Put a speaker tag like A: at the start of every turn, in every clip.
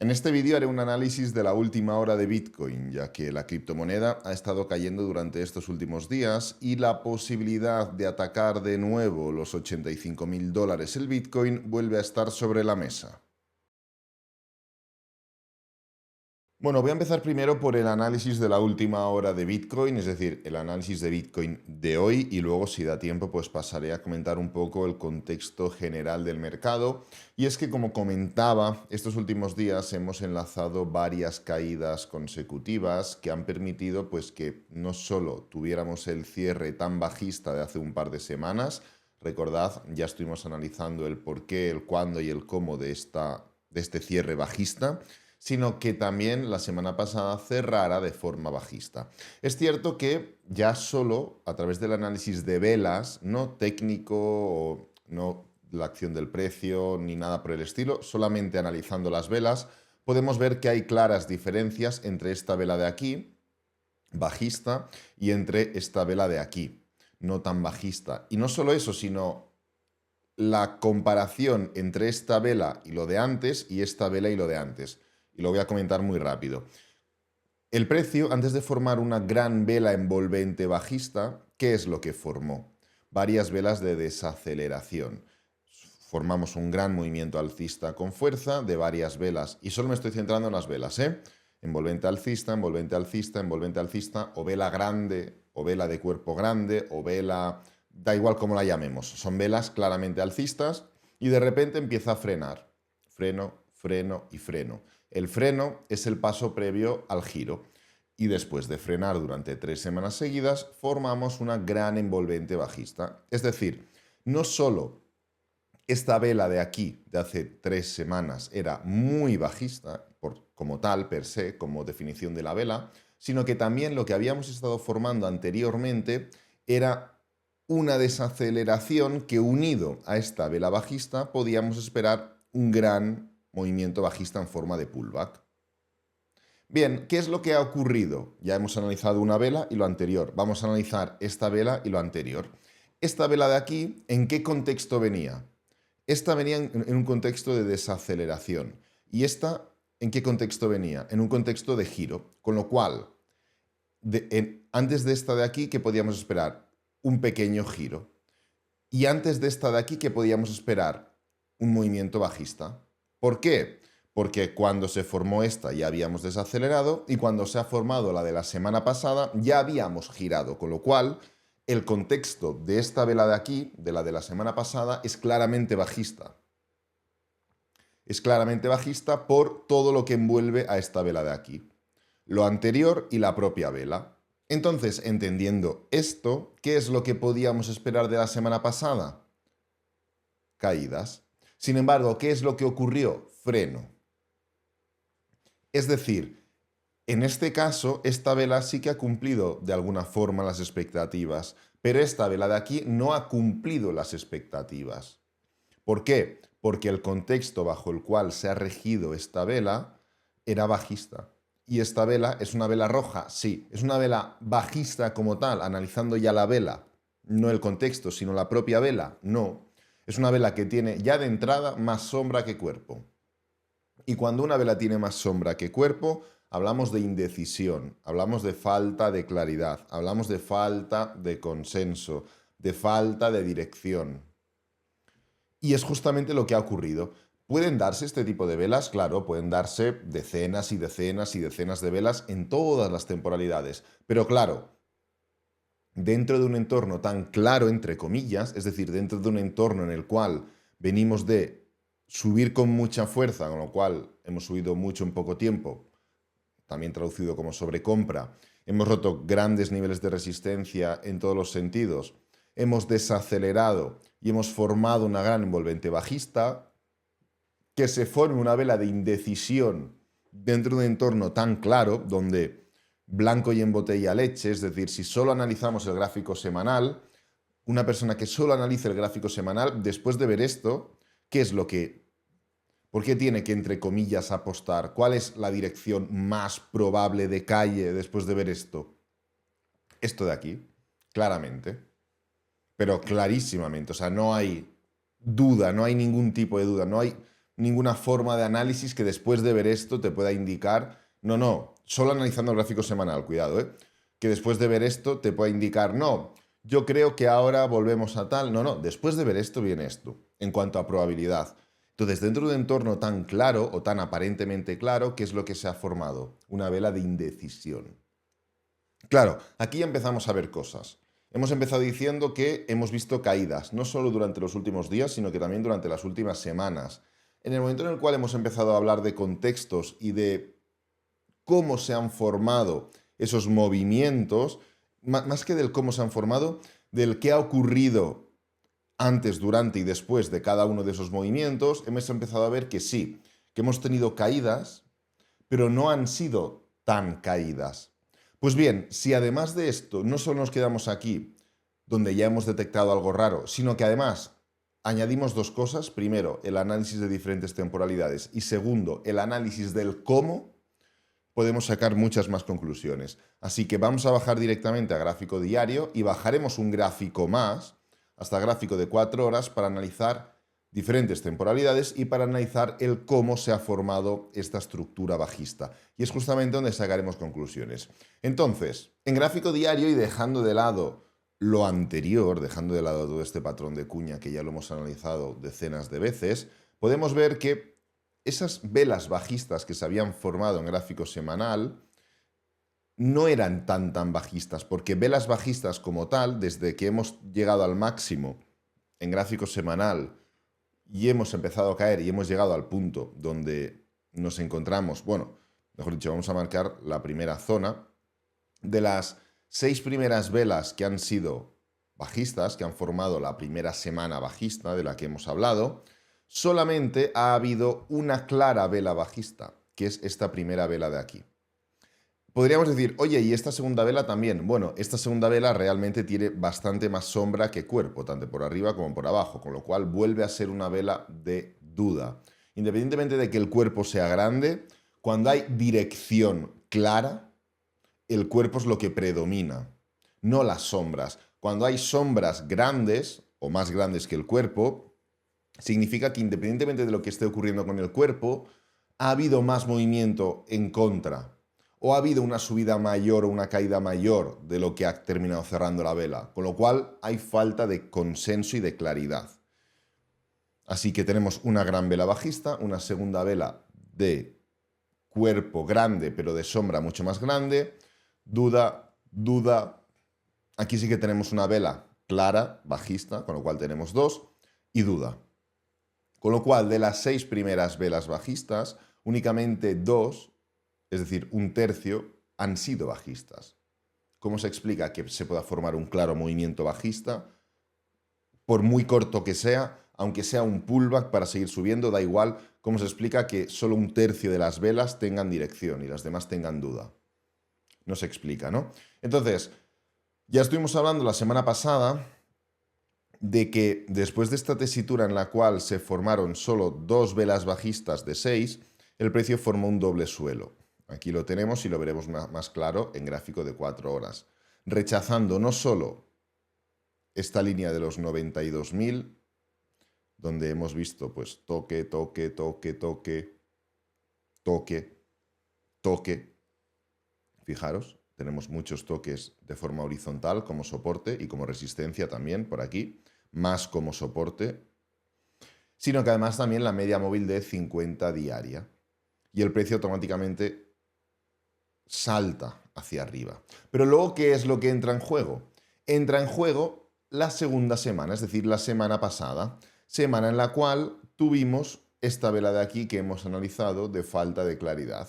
A: En este vídeo haré un análisis de la última hora de Bitcoin, ya que la criptomoneda ha estado cayendo durante estos últimos días y la posibilidad de atacar de nuevo los 85.000 dólares el Bitcoin vuelve a estar sobre la mesa. Bueno, voy a empezar primero por el análisis de la última hora de Bitcoin, es decir, el análisis de Bitcoin de hoy y luego, si da tiempo, pues pasaré a comentar un poco el contexto general del mercado. Y es que, como comentaba, estos últimos días hemos enlazado varias caídas consecutivas que han permitido pues que no solo tuviéramos el cierre tan bajista de hace un par de semanas, recordad, ya estuvimos analizando el por qué, el cuándo y el cómo de este cierre bajista, sino que también la semana pasada cerrara de forma bajista. Es cierto que ya solo a través del análisis de velas, no técnico o no la acción del precio ni nada por el estilo, solamente analizando las velas, podemos ver que hay claras diferencias entre esta vela de aquí, bajista, y entre esta vela de aquí, no tan bajista. Y no solo eso, sino la comparación entre esta vela y lo de antes y esta vela y lo de antes. Y lo voy a comentar muy rápido. El precio, antes de formar una gran vela envolvente bajista, ¿qué es lo que formó? Varias velas de desaceleración. Formamos un gran movimiento alcista con fuerza de varias velas. Y solo me estoy centrando en las velas, ¿eh? Envolvente alcista, envolvente alcista, envolvente alcista, o vela grande, o vela de cuerpo grande, o vela... Da igual cómo la llamemos. Son velas claramente alcistas y de repente empieza a frenar. Freno, freno y freno. El freno es el paso previo al giro. Y después de frenar durante 3 semanas seguidas, formamos una gran envolvente bajista. Es decir, no solo esta vela de aquí, de hace 3 semanas, era muy bajista, como tal, per se, como definición de la vela, sino que también lo que habíamos estado formando anteriormente era una desaceleración que, unido a esta vela bajista, podíamos esperar un gran movimiento bajista en forma de pullback. Bien, ¿qué es lo que ha ocurrido? Ya hemos analizado una vela y lo anterior. Vamos a analizar esta vela y lo anterior. Esta vela de aquí, ¿en qué contexto venía? Esta venía en un contexto de desaceleración. ¿Y esta en qué contexto venía? En un contexto de giro. Con lo cual, antes de esta de aquí, ¿qué podíamos esperar? Un pequeño giro. Y antes de esta de aquí, ¿qué podíamos esperar? Un movimiento bajista. ¿Por qué? Porque cuando se formó esta ya habíamos desacelerado y cuando se ha formado la de la semana pasada ya habíamos girado, con lo cual el contexto de esta vela de aquí, de la de la semana pasada, es claramente bajista. Es claramente bajista por todo lo que envuelve a esta vela de aquí. Lo anterior y la propia vela. Entonces, entendiendo esto, ¿qué es lo que podíamos esperar de la semana pasada? Caídas. Sin embargo, ¿qué es lo que ocurrió? Freno. Es decir, en este caso, esta vela sí que ha cumplido de alguna forma las expectativas, pero esta vela de aquí no ha cumplido las expectativas. ¿Por qué? Porque el contexto bajo el cual se ha regido esta vela era bajista. ¿Y esta vela es una vela roja? Sí. ¿Es una vela bajista como tal, analizando ya la vela? No el contexto, sino la propia vela. No. Es una vela que tiene ya de entrada más sombra que cuerpo. Y cuando una vela tiene más sombra que cuerpo, hablamos de indecisión, hablamos de falta de claridad, hablamos de falta de consenso, de falta de dirección. Y es justamente lo que ha ocurrido. ¿Pueden darse este tipo de velas? Claro, pueden darse decenas y decenas y decenas de velas en todas las temporalidades. Pero claro, dentro de un entorno tan claro, entre comillas, es decir, dentro de un entorno en el cual venimos de subir con mucha fuerza, con lo cual hemos subido mucho en poco tiempo, también traducido como sobrecompra, hemos roto grandes niveles de resistencia en todos los sentidos, hemos desacelerado y hemos formado una gran envolvente bajista, que se forme una vela de indecisión dentro de un entorno tan claro, donde blanco y en botella leche, es decir, si solo analizamos el gráfico semanal, una persona que solo analice el gráfico semanal, después de ver esto, ¿qué es lo que... ¿Por qué tiene que, entre comillas, apostar? ¿Cuál es la dirección más probable de calle después de ver esto? Esto de aquí, claramente, pero clarísimamente. O sea, no hay duda, no hay ningún tipo de duda, no hay ninguna forma de análisis que después de ver esto te pueda indicar, no, solo analizando el gráfico semanal, cuidado, que después de ver esto te pueda indicar, no, yo creo que ahora volvemos a tal, no, después de ver esto viene esto, en cuanto a probabilidad. Entonces, dentro de un entorno tan claro o tan aparentemente claro, ¿qué es lo que se ha formado? Una vela de indecisión. Claro, aquí ya empezamos a ver cosas. Hemos empezado diciendo que hemos visto caídas, no solo durante los últimos días, sino que también durante las últimas semanas. En el momento en el cual hemos empezado a hablar de contextos y de cómo se han formado esos movimientos, más que del cómo se han formado, del qué ha ocurrido antes, durante y después de cada uno de esos movimientos, hemos empezado a ver que sí, que hemos tenido caídas, pero no han sido tan caídas. Pues bien, si además de esto no solo nos quedamos aquí, donde ya hemos detectado algo raro, sino que además añadimos dos cosas. Primero, el análisis de diferentes temporalidades y segundo, el análisis del cómo, podemos sacar muchas más conclusiones. Así que vamos a bajar directamente a gráfico diario y bajaremos un gráfico más, hasta gráfico de 4 horas, para analizar diferentes temporalidades y para analizar el cómo se ha formado esta estructura bajista. Y es justamente donde sacaremos conclusiones. Entonces, en gráfico diario y dejando de lado lo anterior, dejando de lado todo este patrón de cuña que ya lo hemos analizado decenas de veces, podemos ver que esas velas bajistas que se habían formado en gráfico semanal no eran tan bajistas, porque velas bajistas como tal, desde que hemos llegado al máximo en gráfico semanal y hemos empezado a caer y hemos llegado al punto donde nos encontramos, bueno, mejor dicho, vamos a marcar la primera zona. De las 6 primeras velas que han sido bajistas, que han formado la primera semana bajista de la que hemos hablado, solamente ha habido una clara vela bajista, que es esta primera vela de aquí. Podríamos decir, oye, ¿y esta segunda vela también? Bueno, esta segunda vela realmente tiene bastante más sombra que cuerpo, tanto por arriba como por abajo, con lo cual vuelve a ser una vela de duda. Independientemente de que el cuerpo sea grande, cuando hay dirección clara, el cuerpo es lo que predomina, no las sombras. Cuando hay sombras grandes, o más grandes que el cuerpo, significa que independientemente de lo que esté ocurriendo con el cuerpo, ha habido más movimiento en contra, o ha habido una subida mayor o una caída mayor de lo que ha terminado cerrando la vela, con lo cual hay falta de consenso y de claridad. Así que tenemos una gran vela bajista, una segunda vela de cuerpo grande pero de sombra mucho más grande, duda. Aquí sí que tenemos una vela clara, bajista, con lo cual tenemos 2, y duda. Con lo cual, de las 6 primeras velas bajistas, únicamente 2, es decir, un tercio, han sido bajistas. ¿Cómo se explica que se pueda formar un claro movimiento bajista? Por muy corto que sea, aunque sea un pullback para seguir subiendo, da igual. ¿Cómo se explica que solo un tercio de las velas tengan dirección y las demás tengan duda? No se explica, ¿no? Entonces, ya estuvimos hablando la semana pasada de que después de esta tesitura en la cual se formaron solo 2 velas bajistas de 6, el precio formó un doble suelo. Aquí lo tenemos y lo veremos más claro en gráfico de 4 horas. Rechazando no solo esta línea de los 92.000, donde hemos visto pues toque, fijaros, tenemos muchos toques de forma horizontal como soporte y como resistencia también por aquí, más como soporte, sino que además también la media móvil de 50 diaria. Y el precio automáticamente salta hacia arriba. Pero luego, ¿qué es lo que entra en juego? Entra en juego la segunda semana, es decir, la semana pasada, semana en la cual tuvimos esta vela de aquí que hemos analizado de falta de claridad.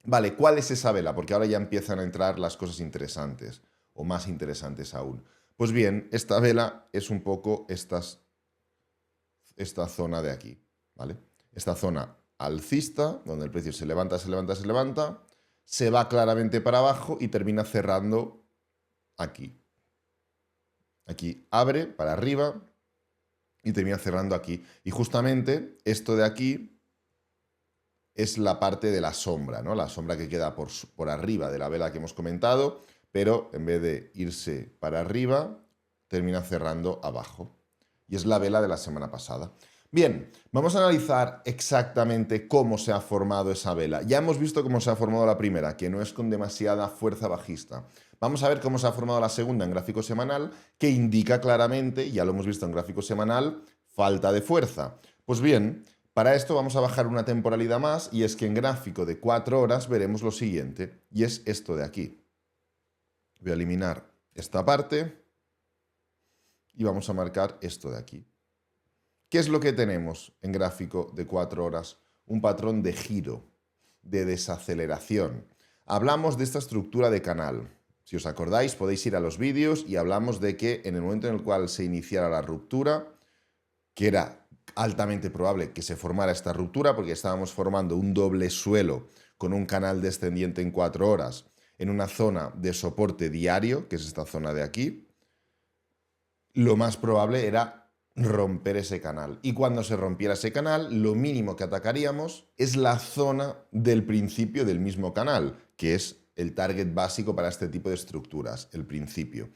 A: Vale, ¿cuál es esa vela? Porque ahora ya empiezan a entrar las cosas interesantes, o más interesantes aún. Pues bien, esta vela es un poco esta zona de aquí, ¿vale? Esta zona alcista, donde el precio se levanta, se va claramente para abajo y termina cerrando aquí. Aquí abre para arriba y termina cerrando aquí. Y justamente esto de aquí es la parte de la sombra, ¿no? La sombra que queda por arriba de la vela que hemos comentado, pero en vez de irse para arriba, termina cerrando abajo. Y es la vela de la semana pasada. Bien, vamos a analizar exactamente cómo se ha formado esa vela. Ya hemos visto cómo se ha formado la primera, que no es con demasiada fuerza bajista. Vamos a ver cómo se ha formado la segunda en gráfico semanal, que indica claramente, ya lo hemos visto en gráfico semanal, falta de fuerza. Pues bien, para esto vamos a bajar una temporalidad más, y es que en gráfico de 4 horas veremos lo siguiente, y es esto de aquí. Voy a eliminar esta parte y vamos a marcar esto de aquí. ¿Qué es lo que tenemos en gráfico de 4 horas? Un patrón de giro, de desaceleración. Hablamos de esta estructura de canal. Si os acordáis, podéis ir a los vídeos y hablamos de que en el momento en el cual se iniciara la ruptura, que era altamente probable que se formara esta ruptura porque estábamos formando un doble suelo con un canal descendiente en 4 horas en una zona de soporte diario, que es esta zona de aquí, lo más probable era romper ese canal. Y cuando se rompiera ese canal, lo mínimo que atacaríamos es la zona del principio del mismo canal, que es el target básico para este tipo de estructuras, el principio,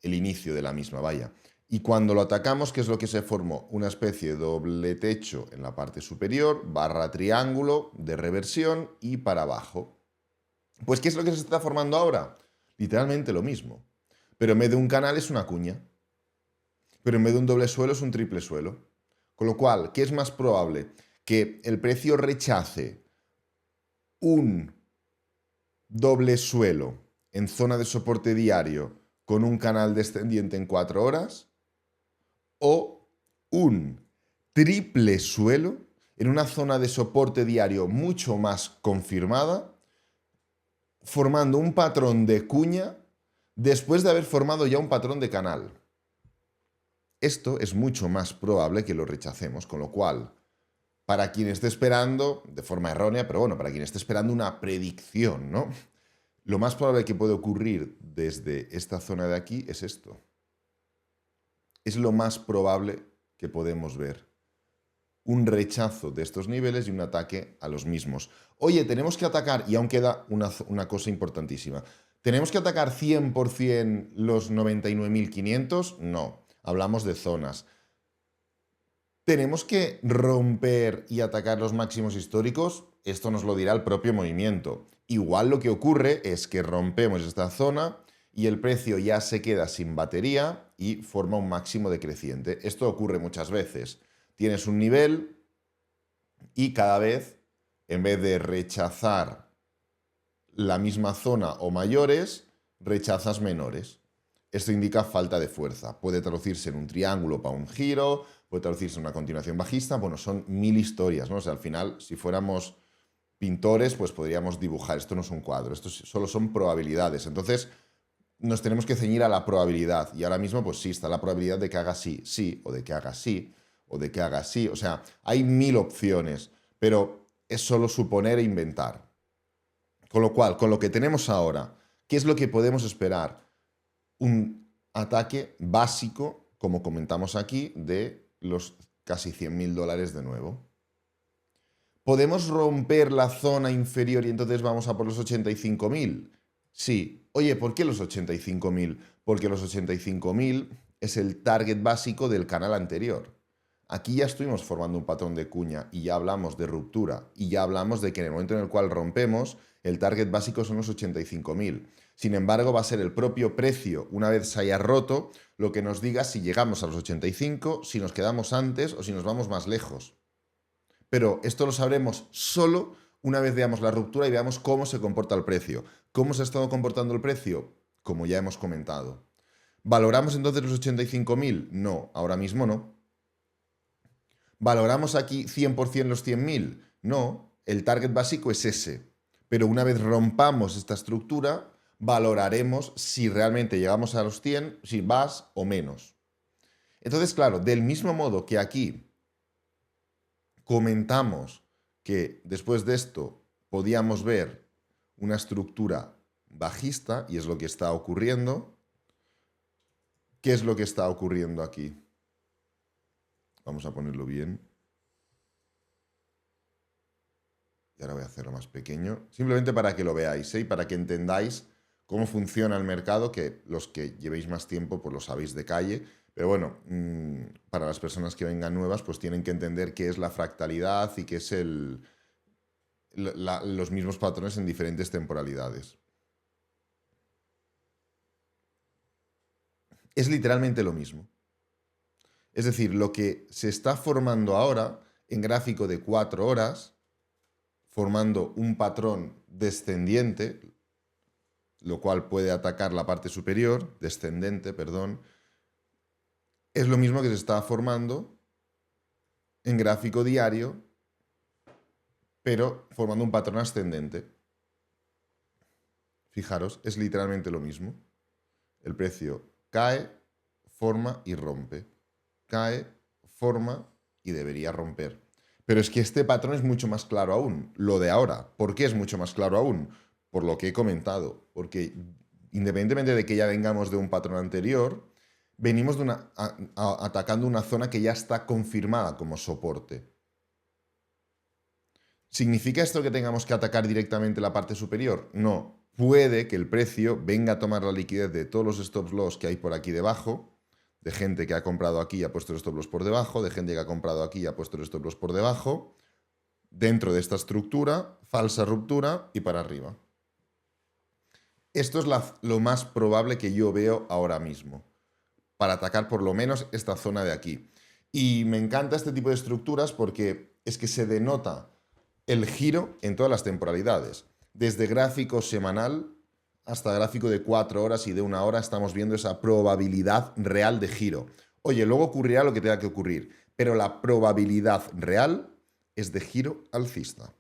A: el inicio de la misma, vaya. Y cuando lo atacamos, ¿qué es lo que se formó? Una especie de doble techo en la parte superior, barra triángulo de reversión y para abajo. Pues, ¿qué es lo que se está formando ahora? Literalmente lo mismo. Pero en vez de un canal es una cuña. Pero en vez de un doble suelo es un triple suelo. Con lo cual, ¿qué es más probable? Que el precio rechace un doble suelo en zona de soporte diario con un canal descendiente en 4 horas o un triple suelo en una zona de soporte diario mucho más confirmada, formando un patrón de cuña después de haber formado ya un patrón de canal. Esto es mucho más probable que lo rechacemos, con lo cual, para quien esté esperando, de forma errónea, pero bueno, para quien esté esperando una predicción, ¿no? Lo más probable que puede ocurrir desde esta zona de aquí es esto. Es lo más probable que podemos ver. Un rechazo de estos niveles y un ataque a los mismos. Oye, tenemos que atacar, y aún queda una cosa importantísima, ¿tenemos que atacar 100% los 99.500? No. Hablamos de zonas. ¿Tenemos que romper y atacar los máximos históricos? Esto nos lo dirá el propio movimiento. Igual lo que ocurre es que rompemos esta zona y el precio ya se queda sin batería y forma un máximo decreciente. Esto ocurre muchas veces. Tienes un nivel y cada vez, en vez de rechazar la misma zona o mayores, rechazas menores. Esto indica falta de fuerza. Puede traducirse en un triángulo para un giro, puede traducirse en una continuación bajista. Bueno, son 1000 historias, ¿no? O sea, al final, si fuéramos pintores, pues podríamos dibujar. Esto no es un cuadro, esto solo son probabilidades. Entonces, nos tenemos que ceñir a la probabilidad. Y ahora mismo, pues sí, está la probabilidad de que haga sí, sí, o de que haga sí, o de que haga sí. O sea, hay 1000 opciones, pero es solo suponer e inventar. Con lo cual, con lo que tenemos ahora, ¿qué es lo que podemos esperar? Un ataque básico, como comentamos aquí, de los casi $100.000 de nuevo. ¿Podemos romper la zona inferior y entonces vamos a por los 85.000? Sí. Oye, ¿por qué los 85.000? Porque los 85.000 es el target básico del canal anterior. Aquí ya estuvimos formando un patrón de cuña y ya hablamos de ruptura y ya hablamos de que en el momento en el cual rompemos, el target básico son los 85.000. Sin embargo, va a ser el propio precio, una vez se haya roto, lo que nos diga si llegamos a los 85, si nos quedamos antes o si nos vamos más lejos. Pero esto lo sabremos solo una vez veamos la ruptura y veamos cómo se comporta el precio. ¿Cómo se ha estado comportando el precio? Como ya hemos comentado. ¿Valoramos entonces los 85.000? No, ahora mismo no. ¿Valoramos aquí 100% los 100.000? No, el target básico es ese. Pero una vez rompamos esta estructura, valoraremos si realmente llegamos a los 100, si más o menos. Entonces, claro, del mismo modo que aquí comentamos que después de esto podíamos ver una estructura bajista, y es lo que está ocurriendo, ¿qué es lo que está ocurriendo aquí? Vamos a ponerlo bien. Y ahora voy a hacerlo más pequeño, simplemente para que lo veáis, ¿eh? Y para que entendáis cómo funciona el mercado, que los que llevéis más tiempo pues lo sabéis de calle, Pero bueno, para las personas que vengan nuevas, pues tienen que entender qué es la fractalidad y qué es los mismos patrones en diferentes temporalidades. Es literalmente lo mismo. Es decir, lo que se está formando ahora en gráfico de 4 horas, formando un patrón descendiente, lo cual puede atacar la parte superior, descendente, perdón, es lo mismo que se está formando en gráfico diario, pero formando un patrón ascendente. Fijaros, es literalmente lo mismo. El precio cae, forma y rompe. Cae, forma y debería romper. Pero es que este patrón es mucho más claro aún, lo de ahora. ¿Por qué es mucho más claro aún? Por lo que he comentado. Porque independientemente de que ya vengamos de un patrón anterior, venimos de atacando una zona que ya está confirmada como soporte. ¿Significa esto que tengamos que atacar directamente la parte superior? No. Puede que el precio venga a tomar la liquidez de todos los stop loss que hay por aquí debajo, de gente que ha comprado aquí y ha puesto el stop loss por debajo, de gente que ha comprado aquí y ha puesto el stop loss por debajo, dentro de esta estructura, falsa ruptura y para arriba. Esto es lo más probable que yo veo ahora mismo, para atacar por lo menos esta zona de aquí. Y me encanta este tipo de estructuras porque es que se denota el giro en todas las temporalidades. Desde gráfico semanal hasta gráfico de 4 horas y de 1 hora estamos viendo esa probabilidad real de giro. Oye, luego ocurrirá lo que tenga que ocurrir, pero la probabilidad real es de giro alcista.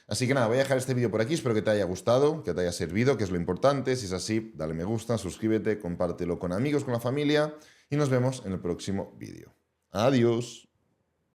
A: Así que nada, voy a dejar este vídeo por aquí, espero que te haya gustado, que te haya servido, que es lo importante. Si es así, dale me gusta, suscríbete, compártelo con amigos, con la familia y nos vemos en el próximo vídeo. Adiós.